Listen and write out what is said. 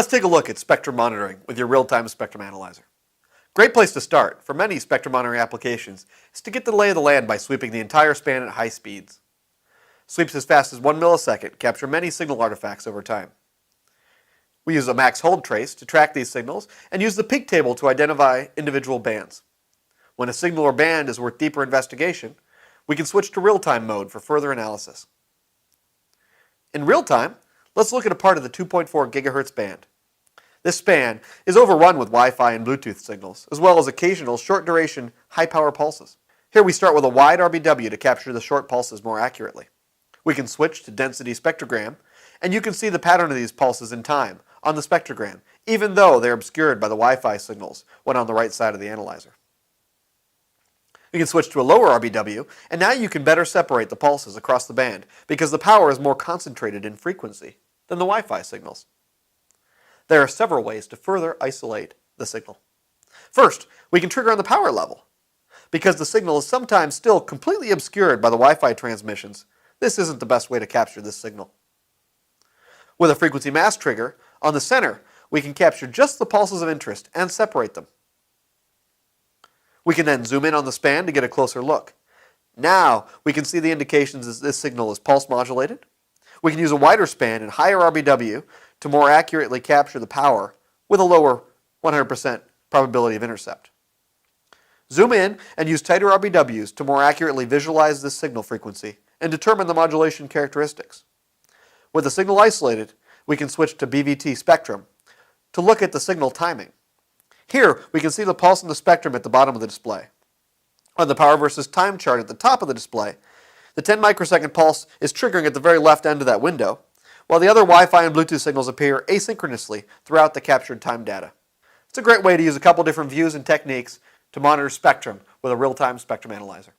Let's take a look at spectrum monitoring with your real-time spectrum analyzer. Great place to start for many spectrum monitoring applications is to get the lay of the land by sweeping the entire span at high speeds. Sweeps as fast as 1 millisecond capture many signal artifacts over time. We use a max hold trace to track these signals and use the peak table to identify individual bands. When a signal or band is worth deeper investigation, we can switch to real-time mode for further analysis. In real time, let's look at a part of the 2.4 gigahertz band. This span is overrun with Wi-Fi and Bluetooth signals, as well as occasional short-duration, high-power pulses. Here we start with a wide RBW to capture the short pulses more accurately. We can switch to density spectrogram, and you can see the pattern of these pulses in time on the spectrogram, even though they're obscured by the Wi-Fi signals when on the right side of the analyzer. We can switch to a lower RBW, and now you can better separate the pulses across the band because the power is more concentrated in frequency than the Wi-Fi signals. There are several ways to further isolate the signal. First, we can trigger on the power level. Because the signal is sometimes still completely obscured by the Wi-Fi transmissions, this isn't the best way to capture this signal. With a frequency mask trigger, on the center, we can capture just the pulses of interest and separate them. We can then zoom in on the span to get a closer look. Now, we can see the indications that this signal is pulse modulated. We can use a wider span and higher RBW to more accurately capture the power with a lower 100% probability of intercept. Zoom in and use tighter RBWs to more accurately visualize this signal frequency and determine the modulation characteristics. With the signal isolated, we can switch to BVT spectrum to look at the signal timing. Here, we can see the pulse in the spectrum at the bottom of the display. On the power versus time chart at the top of the display, the 10 microsecond pulse is triggering at the very left end of that window, while the other Wi-Fi and Bluetooth signals appear asynchronously throughout the captured time data. It's a great way to use a couple different views and techniques to monitor spectrum with a real-time spectrum analyzer.